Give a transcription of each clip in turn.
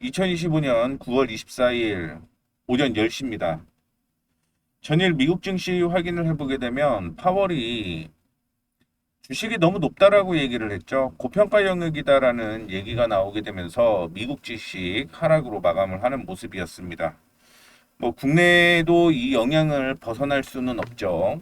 2025년 9월 24일 오전 10시입니다. 전일 미국 증시 확인을 해보게 되면 파월이 주식이 너무 높다라고 얘기를 했죠. 고평가 영역이다라는 얘기가 나오게 되면서 미국 주식 하락으로 마감을 하는 모습이었습니다. 국내에도 이 영향을 벗어날 수는 없죠.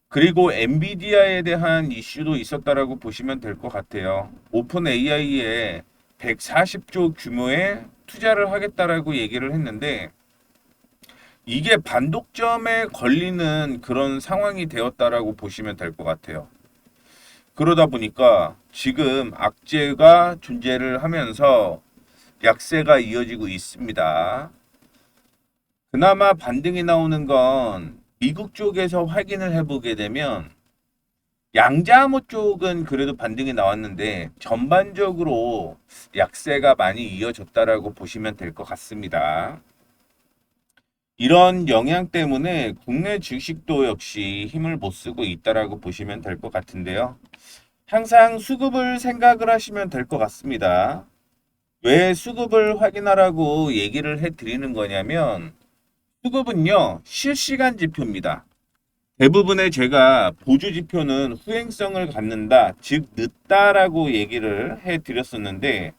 그리고 엔비디아에 대한 이슈도 있었다라고 보시면 될 것 같아요. 오픈 AI에 140조 규모의 투자를 하겠다라고 얘기를 했는데 이게 반독점에 걸리는 그런 상황이 되었다라고 보시면 될 것 같아요. 그러다 보니까 지금 악재가 존재를 하면서 약세가 이어지고 있습니다. 그나마 반등이 나오는 건 미국 쪽에서 확인을 해보게 되면 양자암호 쪽은 그래도 반등이 나왔는데 전반적으로 약세가 많이 이어졌다라고 보시면 될 것 같습니다. 이런 영향 때문에 국내 주식도 역시 힘을 못 쓰고 있다라고 보시면 될 것 같은데요. 항상 수급을 생각을 하시면 될 것 같습니다. 왜 수급을 확인하라고 얘기를 해 드리는 거냐면 수급은요 실시간 지표입니다. 대부분의 제가 보주 지표는 후행성을 갖는다, 즉 늦다라고 얘기를 해 드렸었는데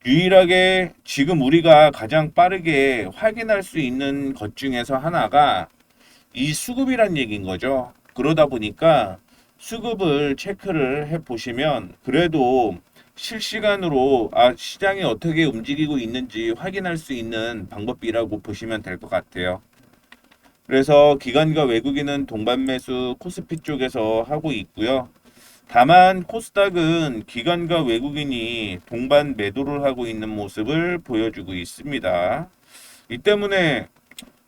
유일하게 지금 우리가 가장 빠르게 확인할 수 있는 것 중에서 하나가 이 수급이란 얘기인 거죠. 그러다 보니까 수급을 체크를 해 보시면 그래도 실시간으로 시장이 어떻게 움직이고 있는지 확인할 수 있는 방법이라고 보시면 될 것 같아요. 그래서 기관과 외국인은 동반 매수 코스피 쪽에서 하고 있고요. 다만 코스닥은 기관과 외국인이 동반 매도를 하고 있는 모습을 보여주고 있습니다. 이 때문에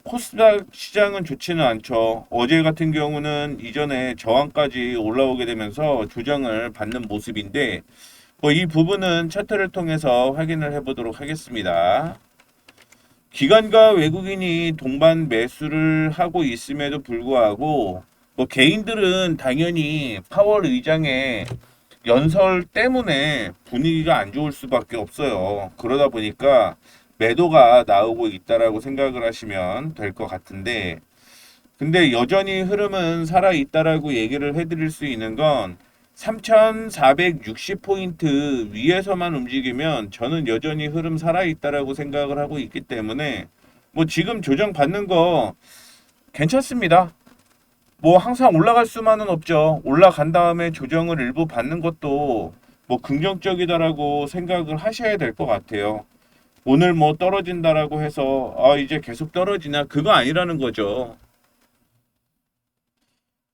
코스닥 시장은 좋지는 않죠. 어제 같은 경우는 이전에 저항까지 올라오게 되면서 조정을 받는 모습인데 이 부분은 차트를 통해서 확인을 해보도록 하겠습니다. 기관과 외국인이 동반 매수를 하고 있음에도 불구하고 개인들은 당연히 파월 의장의 연설 때문에 분위기가 안 좋을 수밖에 없어요. 그러다 보니까 매도가 나오고 있다라고 생각을 하시면 될 것 같은데 근데 여전히 흐름은 살아 있다라고 얘기를 해드릴 수 있는 건 3460포인트 위에서만 움직이면 저는 여전히 흐름 살아 있다라고 생각을 하고 있기 때문에 지금 조정 받는 거 괜찮습니다. 항상 올라갈 수만은 없죠. 올라간 다음에 조정을 일부 받는 것도 긍정적이다라고 생각을 하셔야 될 것 같아요. 오늘 떨어진다라고 해서 이제 계속 떨어지나 그거 아니라는 거죠.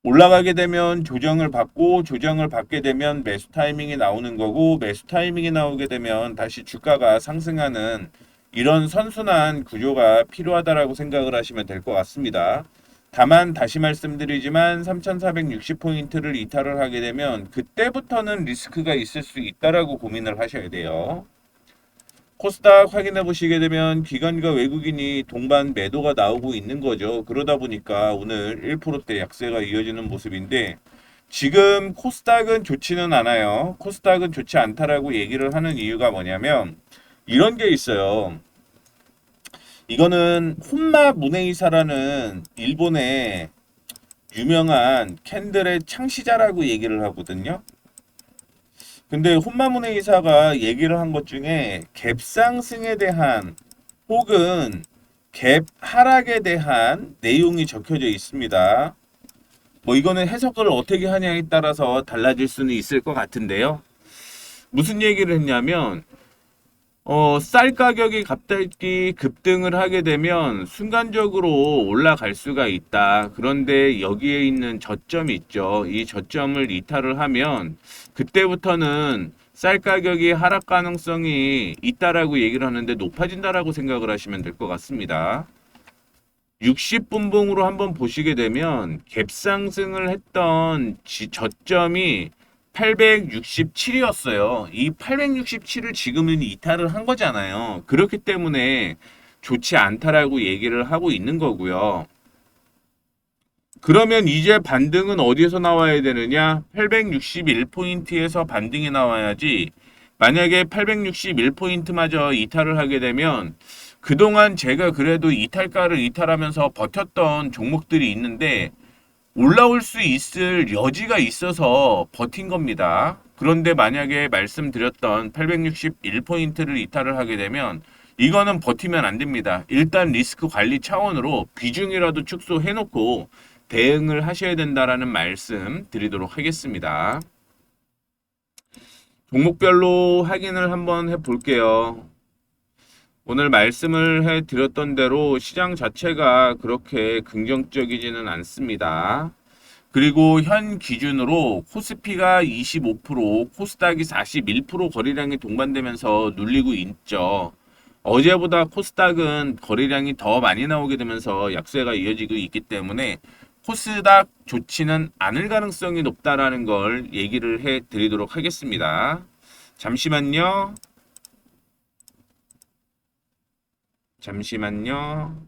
올라가게 되면 조정을 받고 조정을 받게 되면 매수 타이밍이 나오는 거고 매수 타이밍이 나오게 되면 다시 주가가 상승하는 이런 선순환 구조가 필요하다라고 생각을 하시면 될 것 같습니다. 다만 다시 말씀드리지만 3460포인트를 이탈을 하게 되면 그때부터는 리스크가 있을 수 있다라고 고민을 하셔야 돼요. 코스닥 확인해 보시게 되면 기관과 외국인이 동반 매도가 나오고 있는 거죠. 그러다 보니까 오늘 1%대 약세가 이어지는 모습인데 지금 코스닥은 좋지는 않아요. 코스닥은 좋지 않다라고 얘기를 하는 이유가 뭐냐면 이런 게 있어요. 이거는 혼마 문에이사라는 일본의 유명한 캔들의 창시자라고 얘기를 하거든요. 근데 혼마문의 이사가 얘기를 한 것 중에 갭 상승에 대한 혹은 갭 하락에 대한 내용이 적혀져 있습니다. 이거는 해석을 어떻게 하냐에 따라서 달라질 수는 있을 것 같은데요. 무슨 얘기를 했냐면 쌀 가격이 갑자기 급등을 하게 되면 순간적으로 올라갈 수가 있다. 그런데 여기에 있는 저점이 있죠. 이 저점을 이탈을 하면 그때부터는 쌀 가격이 하락 가능성이 있다라고 얘기를 하는데 높아진다라고 생각을 하시면 될 것 같습니다. 60분봉으로 한번 보시게 되면 갭상승을 했던 저점이 867이었어요. 이 867을 지금은 이탈을 한 거잖아요. 그렇기 때문에 좋지 않다라고 얘기를 하고 있는 거고요. 그러면 이제 반등은 어디에서 나와야 되느냐? 861포인트에서 반등이 나와야지 만약에 861포인트마저 이탈을 하게 되면 그동안 제가 그래도 이탈가를 이탈하면서 버텼던 종목들이 있는데 올라올 수 있을 여지가 있어서 버틴 겁니다. 그런데 만약에 말씀드렸던 861포인트를 이탈을 하게 되면 이거는 버티면 안 됩니다. 일단 리스크 관리 차원으로 비중이라도 축소해 놓고 대응을 하셔야 된다라는 말씀 드리도록 하겠습니다. 종목별로 확인을 한번 해 볼게요. 오늘 말씀을 해 드렸던 대로 시장 자체가 그렇게 긍정적이지는 않습니다. 그리고 현 기준으로 코스피가 25%, 코스닥이 41% 거래량이 동반되면서 눌리고 있죠. 어제보다 코스닥은 거래량이 더 많이 나오게 되면서 약세가 이어지고 있기 때문에 코스닥 좋지는 않을 가능성이 높다라는 걸 얘기를 해 드리도록 하겠습니다. 잠시만요. 잠시만요.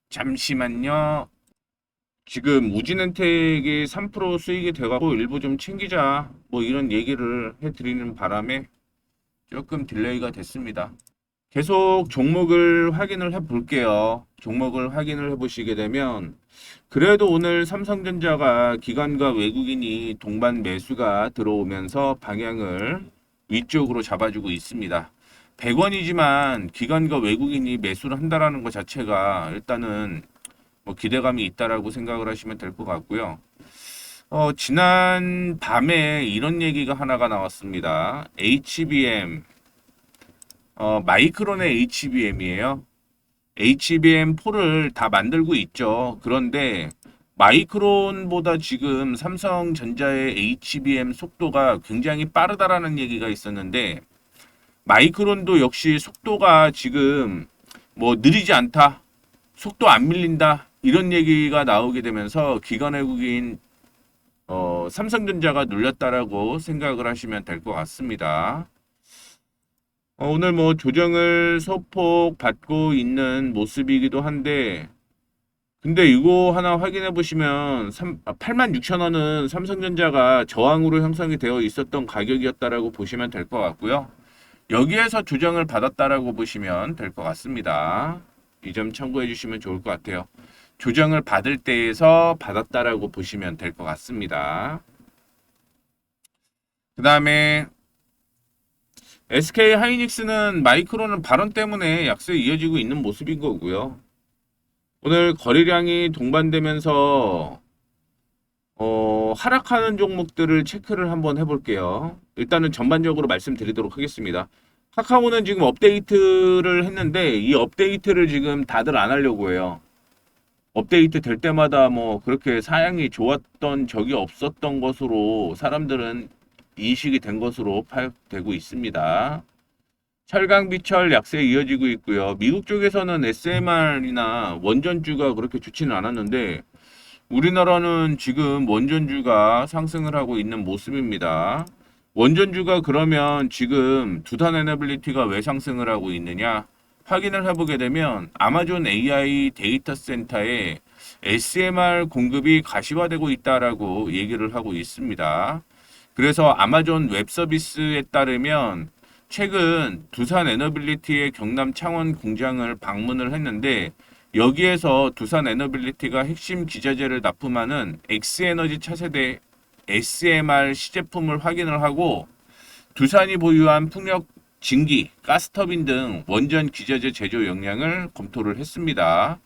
잠시만요. 지금 우진엔텍이 3% 수익이 돼가고 일부 좀 챙기자 뭐 이런 얘기를 해드리는 바람에 조금 딜레이가 됐습니다. 계속 종목을 확인을 해 볼게요. 종목을 확인을 해 보시게 되면 그래도 오늘 삼성전자가 기관과 외국인이 동반 매수가 들어오면서 방향을 위쪽으로 잡아주고 있습니다. 100원이지만 기관과 외국인이 매수를 한다라는 것 자체가 일단은 뭐 기대감이 있다라고 생각을 하시면 될 것 같고요. 지난 밤에 이런 얘기가 하나가 나왔습니다. HBM, 마이크론의 HBM이에요. HBM4를 다 만들고 있죠. 그런데 마이크론보다 지금 삼성전자의 HBM 속도가 굉장히 빠르다라는 얘기가 있었는데 마이크론도 역시 속도가 지금 뭐 느리지 않다, 속도 안 밀린다 이런 얘기가 나오게 되면서 기관 외국인 삼성전자가 눌렸다라고 생각을 하시면 될 것 같습니다. 오늘 뭐 조정을 소폭 받고 있는 모습이기도 한데 근데 이거 하나 확인해 보시면 86,000원은 삼성전자가 저항으로 형성이 되어 있었던 가격이었다라고 보시면 될 것 같고요. 여기에서 조정을 받았다라고 보시면 될 것 같습니다. 이 점 참고해 주시면 좋을 것 같아요. 조정을 받을 때에서 받았다라고 보시면 될 것 같습니다. 그 다음에 SK 하이닉스는 마이크론은 발언 때문에 약세 이어지고 있는 모습인 거고요. 오늘 거래량이 동반되면서 하락하는 종목들을 체크를 한번 해볼게요. 일단은 전반적으로 말씀드리도록 하겠습니다. 카카오는 지금 업데이트를 했는데 이 업데이트를 지금 다들 안 하려고 해요. 업데이트 될 때마다 뭐 그렇게 사양이 좋았던 적이 없었던 것으로 사람들은 인식이 된 것으로 파악되고 있습니다. 철강비철 약세 이어지고 있고요. 미국 쪽에서는 SMR이나 원전주가 그렇게 좋지는 않았는데 우리나라는 지금 원전주가 상승을 하고 있는 모습입니다. 원전주가 그러면 지금 두산 에너빌리티가 왜 상승을 하고 있느냐 확인을 해보게 되면 아마존 AI 데이터 센터에 SMR 공급이 가시화되고 있다라고 얘기를 하고 있습니다. 그래서 아마존 웹 서비스에 따르면 최근 두산 에너빌리티의 경남 창원 공장을 방문을 했는데 여기에서 두산 에너빌리티가 핵심 기자재를 납품하는 X에너지 차세대 SMR 시제품을 확인을 하고 두산이 보유한 풍력 증기, 가스터빈 등 원전 기자재 제조 역량을 검토를 했습니다.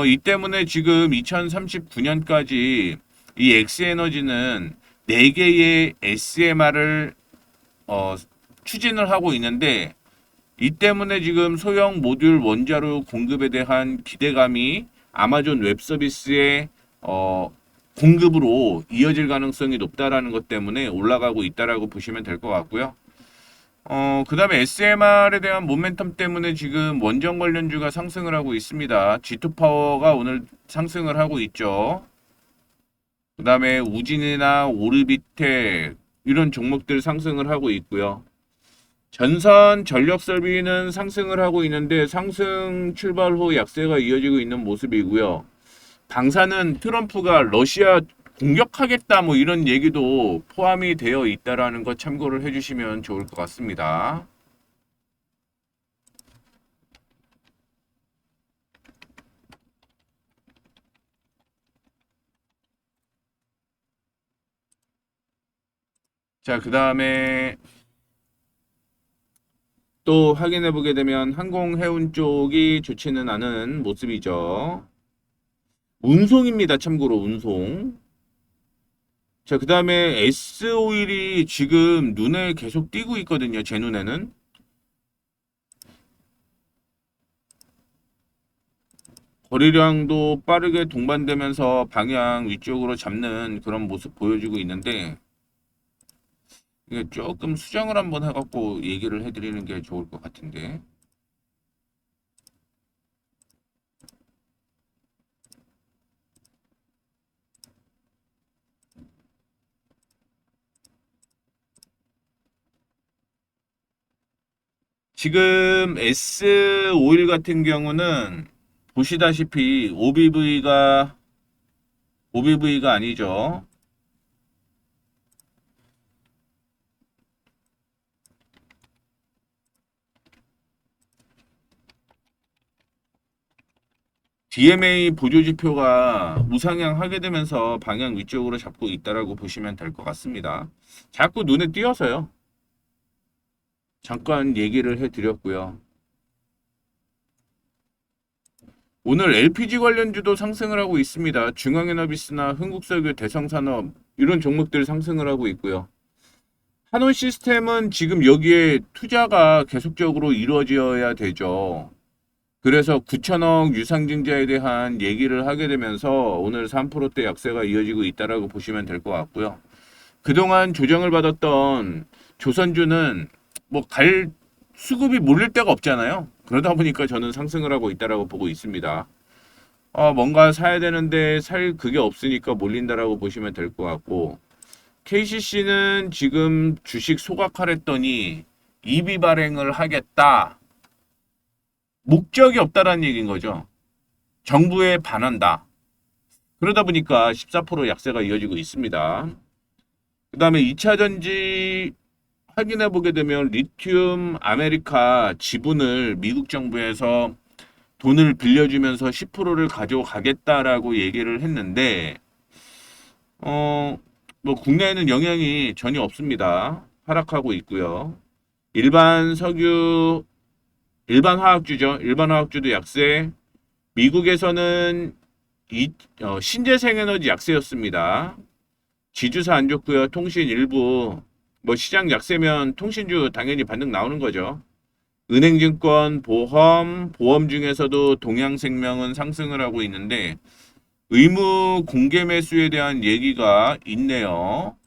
이 때문에 지금 2039년까지 이 X에너지는 4개의 SMR을 추진을 하고 있는데 이 때문에 지금 소형 모듈 원자로 공급에 대한 기대감이 아마존 웹 서비스의 공급으로 이어질 가능성이 높다라는 것 때문에 올라가고 있다라고 보시면 될 것 같고요. 그 다음에 SMR에 대한 모멘텀 때문에 지금 원전 관련주가 상승을 하고 있습니다. G2파워가 오늘 상승을 하고 있죠. 그 다음에 우진이나 오르비텍 이런 종목들 상승을 하고 있고요. 전선 전력 설비는 상승을 하고 있는데 상승 출발 후 약세가 이어지고 있는 모습이고요. 방사는 트럼프가 러시아 공격하겠다 뭐 이런 얘기도 포함이 되어 있다라는 거 참고를 해주시면 좋을 것 같습니다. 자, 그 다음에 또 확인해 보게 되면 항공해운 쪽이 좋지는 않은 모습이죠. 운송입니다. 참고로 운송. 자, 그 다음에 S 오일이 지금 눈에 계속 띄고 있거든요. 제 눈에는. 거래량도 빠르게 동반되면서 방향 위쪽으로 잡는 그런 모습 보여주고 있는데, 이게 조금 수정을 한번 해갖고 얘기를 해드리는 게 좋을 것 같은데. 지금 S51 같은 경우는 보시다시피 OBV가 아니죠. DMA 보조지표가 우상향 하게 되면서 방향 위쪽으로 잡고 있다라고 보시면 될 것 같습니다. 자꾸 눈에 띄어서요. 잠깐 얘기를 해드렸고요. 오늘 LPG 관련주도 상승을 하고 있습니다. 중앙에너비스나 흥국석유, 대성산업 이런 종목들 상승을 하고 있고요. 한원 시스템은 지금 여기에 투자가 계속적으로 이루어져야 되죠. 그래서 9천억 유상증자에 대한 얘기를 하게 되면서 오늘 3%대 약세가 이어지고 있다라고 보시면 될 것 같고요. 그동안 조정을 받았던 조선주는 뭐 수급이 몰릴 데가 없잖아요. 그러다 보니까 저는 상승을 하고 있다라고 보고 있습니다. 뭔가 사야 되는데 살 그게 없으니까 몰린다라고 보시면 될 것 같고, KCC는 지금 주식 소각하랬더니 이비 발행을 하겠다. 목적이 없다라는 얘기인 거죠. 정부에 반한다. 그러다 보니까 14% 약세가 이어지고 있습니다. 그 다음에 2차 전지 확인해 보게 되면 리튬 아메리카 지분을 미국 정부에서 돈을 빌려주면서 10%를 가져가겠다라고 얘기를 했는데, 뭐 국내에는 영향이 전혀 없습니다. 하락하고 있고요. 일반 석유, 일반 화학주죠. 일반 화학주도 약세. 미국에서는 신재생에너지 약세였습니다. 지주사 안 좋고요. 통신 일부 뭐 시장 약세면 통신주 당연히 반등 나오는 거죠. 은행증권, 보험 중에서도 동양생명은 상승을 하고 있는데 의무 공개 매수에 대한 얘기가 있네요.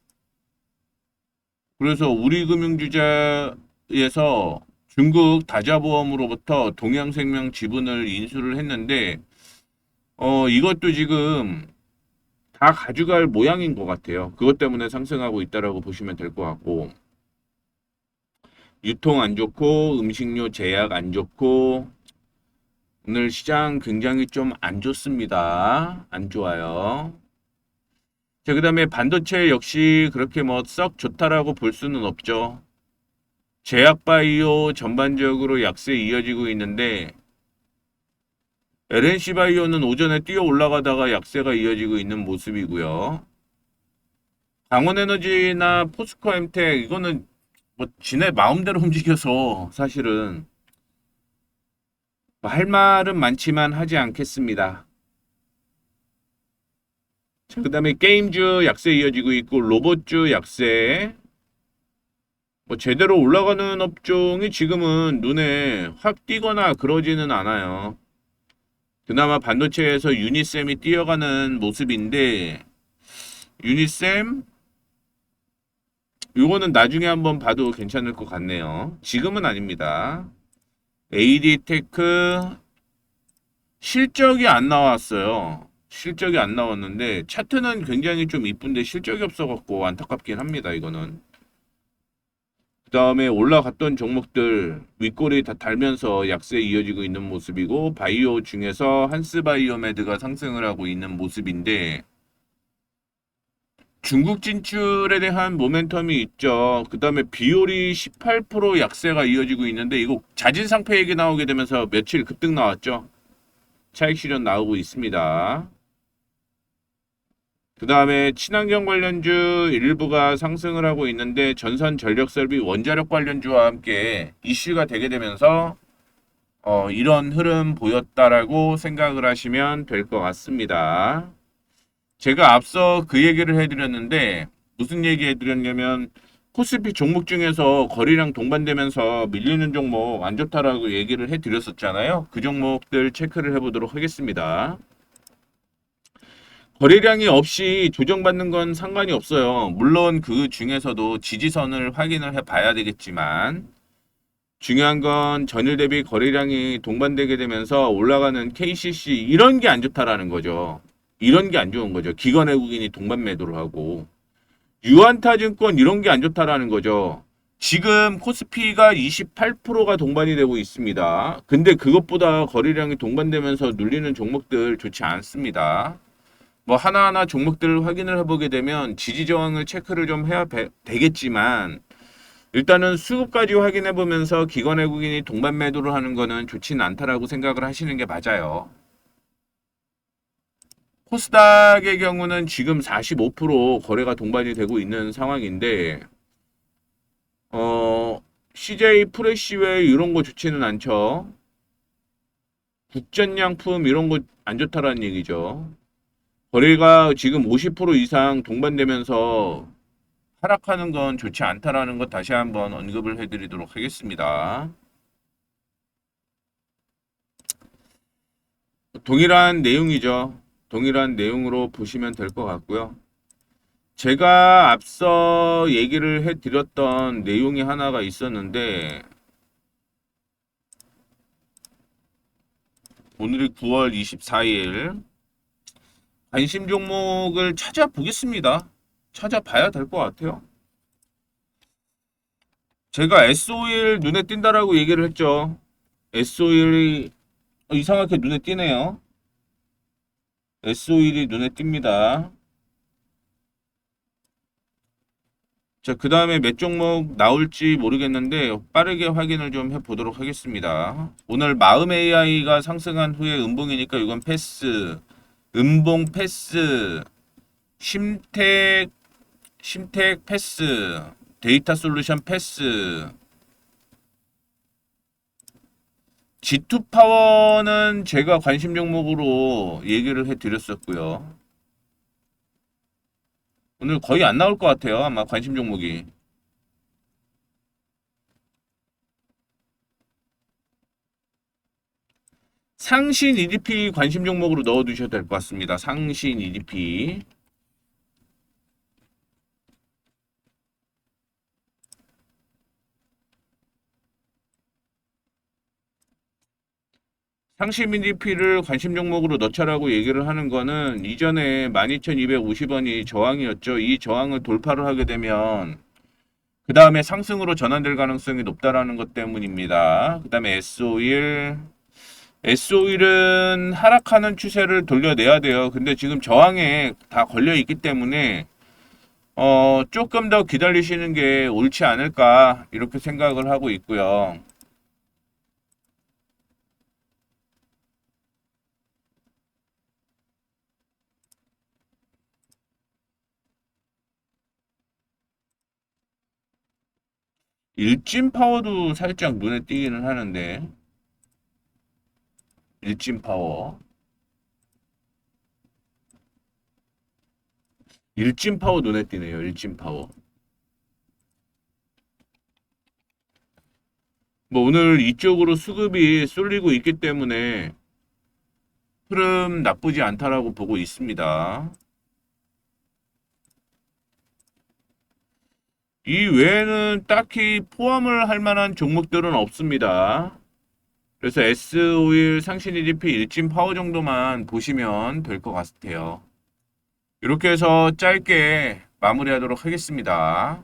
그래서 우리금융주자에서 중국 다자보험으로부터 동양생명 지분을 인수를 했는데 이것도 지금 다 가져갈 모양인 것 같아요. 그것 때문에 상승하고 있다라고 보시면 될 것 같고, 유통 안 좋고 음식료 제약 안 좋고 오늘 시장 굉장히 좀 안 좋습니다. 안 좋아요. 자, 그다음에 반도체 역시 그렇게 뭐 썩 좋다라고 볼 수는 없죠. 제약바이오 전반적으로 약세 이어지고 있는데 LNC바이오는 오전에 뛰어 올라가다가 약세가 이어지고 있는 모습이고요. 강원에너지나 포스코엠텍 이거는 뭐 지네 마음대로 움직여서 사실은 할 말은 많지만 하지 않겠습니다. 자, 그다음에 게임주 약세 이어지고 있고 로봇주 약세. 뭐 제대로 올라가는 업종이 지금은 눈에 확 띄거나 그러지는 않아요. 그나마 반도체에서 유니셈이 뛰어가는 모습인데 유니셈 요거는 나중에 한번 봐도 괜찮을 것 같네요. 지금은 아닙니다. AD테크 실적이 안 나왔어요. 실적이 안 나왔는데 차트는 굉장히 좀 이쁜데 실적이 없어갖고 안타깝긴 합니다. 이거는. 그 다음에 올라갔던 종목들 윗꼬리 다 달면서 약세 이어지고 있는 모습이고 바이오 중에서 한스바이오메드가 상승을 하고 있는 모습인데 중국 진출에 대한 모멘텀이 있죠. 그 다음에 비올이 18% 약세가 이어지고 있는데 이거 자진 상패 얘기 나오게 되면서 며칠 급등 나왔죠. 차익 실현 나오고 있습니다. 그 다음에 친환경 관련주 일부가 상승을 하고 있는데 전선 전력 설비 원자력 관련주와 함께 이슈가 되게 되면서 이런 흐름 보였다라고 생각을 하시면 될 것 같습니다. 제가 앞서 그 얘기를 해드렸는데 무슨 얘기 해드렸냐면 코스피 종목 중에서 거래량 동반되면서 밀리는 종목 안 좋다라고 얘기를 해드렸었잖아요. 그 종목들 체크를 해보도록 하겠습니다. 거래량이 없이 조정받는 건 상관이 없어요. 물론 그 중에서도 지지선을 확인을 해봐야 되겠지만 중요한 건 전일 대비 거래량이 동반되게 되면서 올라가는 KCC 이런 게 안 좋다라는 거죠. 이런 게 안 좋은 거죠. 기관 외국인이 동반 매도를 하고 유한타증권 이런 게 안 좋다라는 거죠. 지금 코스피가 28%가 동반이 되고 있습니다. 근데 그것보다 거래량이 동반되면서 눌리는 종목들 좋지 않습니다. 뭐 하나하나 종목들을 확인을 해보게 되면 지지 저항을 체크를 좀 해야 되겠지만 일단은 수급까지 확인해 보면서 기관 외국인이 동반 매도를 하는 거는 좋지는 않다라고 생각을 하시는 게 맞아요. 코스닥의 경우는 지금 45% 거래가 동반이 되고 있는 상황인데 CJ 프레시웨이 이런 거 좋지는 않죠. 국전양품 이런 거 안 좋다라는 얘기죠. 거래가 지금 50% 이상 동반되면서 하락하는 건 좋지 않다라는 것 다시 한번 언급을 해드리도록 하겠습니다. 동일한 내용이죠. 동일한 내용으로 보시면 될 것 같고요. 제가 앞서 얘기를 해드렸던 내용이 하나가 있었는데 오늘이 9월 24일 관심 종목을 찾아보겠습니다. 찾아봐야 될 것 같아요. 제가 S51 눈에 띈다라고 얘기를 했죠. S51이 이상하게 눈에 띄네요. S51이 눈에 띕니다. 자, 그 다음에 몇 종목 나올지 모르겠는데 빠르게 확인을 좀 해보도록 하겠습니다. 오늘 마음 AI가 상승한 후에 음봉이니까 이건 패스, 음봉 패스, 심택 패스, 데이터 솔루션 패스, G2 파워는 제가 관심 종목으로 얘기를 해드렸었고요. 오늘 거의 안 나올 것 같아요. 아마 관심 종목이. 상신 EDP 관심 종목으로 넣어두셔도 될 것 같습니다. 상신 EDP. 상신 EDP를 관심 종목으로 넣자라고 얘기를 하는 거는 이전에 12,250원이 저항이었죠. 이 저항을 돌파를 하게 되면 그 다음에 상승으로 전환될 가능성이 높다라는 것 때문입니다. 그 다음에 S51은 하락하는 추세를 돌려내야 돼요. 근데 지금 저항에 다 걸려 있기 때문에 조금 더 기다리시는 게 옳지 않을까 이렇게 생각을 하고 있고요. 일진 파워도 살짝 눈에 띄기는 하는데 일진 파워 눈에 띄네요. 일진 파워. 뭐 오늘 이쪽으로 수급이 쏠리고 있기 때문에 흐름 나쁘지 않다라고 보고 있습니다. 이 외에는 딱히 포함을 할 만한 종목들은 없습니다. 그래서 S51 상신 EDP 일진 파워 정도만 보시면 될 것 같아요. 이렇게 해서 짧게 마무리하도록 하겠습니다.